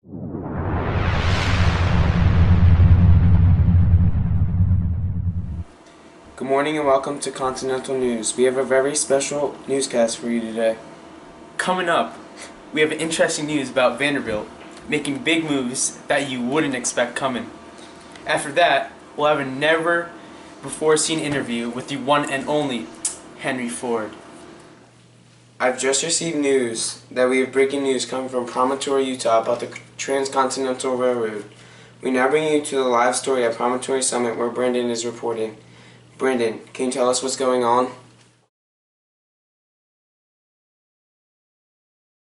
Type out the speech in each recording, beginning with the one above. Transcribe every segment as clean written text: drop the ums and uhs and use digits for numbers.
Good morning and welcome to Continental News. We have a very special newscast for you today. Coming up, we have interesting news about Vanderbilt making big moves that you wouldn't expect coming. After that, we'll have a never-before-seen interview with the one and only Henry Ford. I've just received news that we have breaking news coming from Promontory, Utah about the Transcontinental Railroad. We now bring you to the live story at Promontory Summit where Brandon is reporting. Brandon, can you tell us what's going on?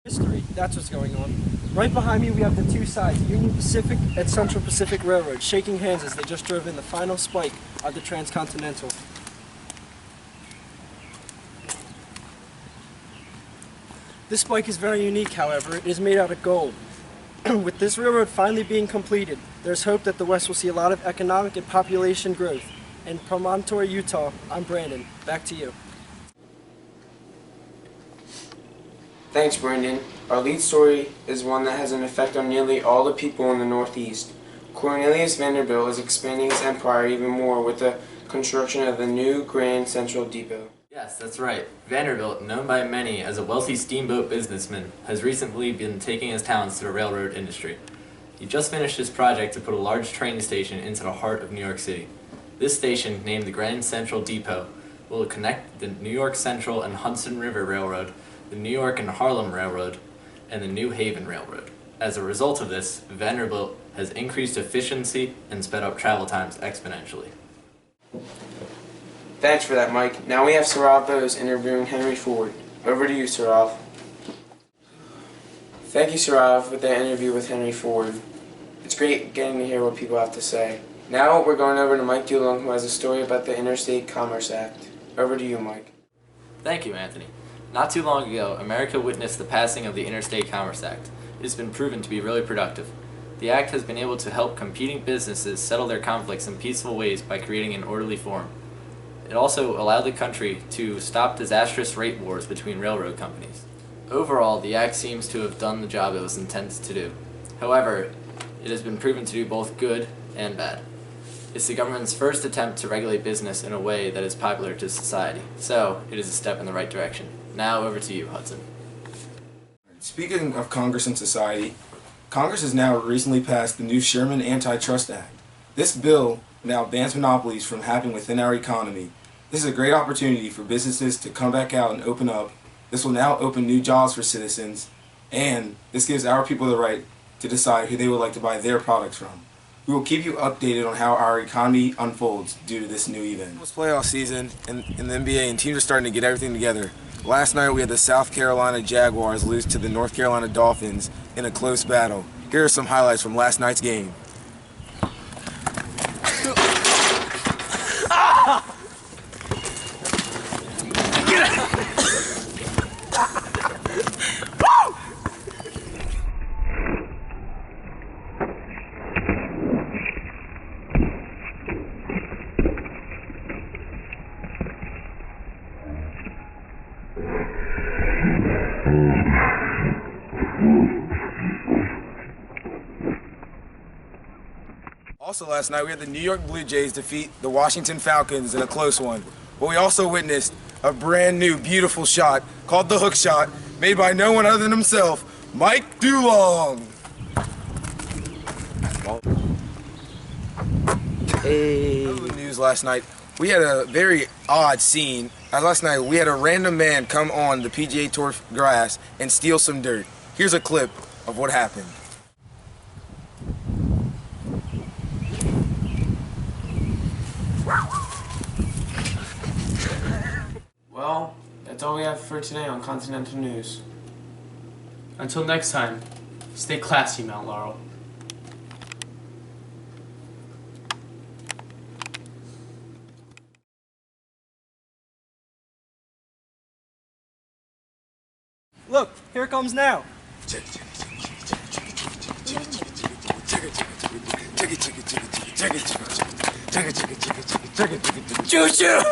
History, that's what's going on. Right behind me we have the two sides, Union Pacific and Central Pacific Railroad, shaking hands as they just drove in the final spike of the Transcontinental. This spike is very unique, however. It is made out of gold. With this railroad finally being completed, there's hope that the West will see a lot of economic and population growth. In Promontory, Utah, I'm Brandon. Back to you. Thanks, Brandon. Our lead story is one that has an effect on nearly all the people in the Northeast. Cornelius Vanderbilt is expanding his empire even more with the construction of the new Grand Central Depot. Yes, that's right. Vanderbilt, known by many as a wealthy steamboat businessman, has recently been taking his talents to the railroad industry. He just finished his project to put a large train station into the heart of New York City. This station, named the Grand Central Depot, will connect the New York Central and Hudson River Railroad, the New York and Harlem Railroad, and the New Haven Railroad. As a result of this, Vanderbilt has increased efficiency and sped up travel times exponentially. Thanks for that, Mike. Now we have Sarav Bose interviewing Henry Ford. Over to you, Sarav. Thank you, Sarav, with that interview with Henry Ford. It's great getting to hear what people have to say. Now we're going over to Mike Dulong, who has a story about the Interstate Commerce Act. Over to you, Mike. Thank you, Anthony. Not too long ago, America witnessed the passing of the Interstate Commerce Act. It has been proven to be really productive. The act has been able to help competing businesses settle their conflicts in peaceful ways by creating an orderly forum. It also allowed the country to stop disastrous rate wars between railroad companies. Overall, the act seems to have done the job it was intended to do. However, it has been proven to do both good and bad. It's the government's first attempt to regulate business in a way that is popular to society, so it is a step in the right direction. Now over to you, Hudson. Speaking of Congress and society, Congress has now recently passed the new Sherman Antitrust Act. This bill now bans monopolies from happening within our economy. This is a great opportunity for businesses to come back out and open up. This will now open new jobs for citizens, and this gives our people the right to decide who they would like to buy their products from. We will keep you updated on how our economy unfolds due to this new event. It's playoff season in the NBA and teams are starting to get everything together. Last night we had the South Carolina Jaguars lose to the North Carolina Dolphins in a close battle. Here are some highlights from last night's game. Also last night we had the New York Blue Jays defeat the Washington Falcons in a close one. But we also witnessed a brand new beautiful shot called the hook shot made by no one other than himself, Mike Dulong. Hey. The news last night, we had a very odd scene. Last night we had a random man come on the PGA Tour grass and steal some dirt. Here's a clip of what happened. Well, that's all we have for today on Continental News. Until next time, stay classy, Mount Laurel. Look, here it comes now. Choo-choo!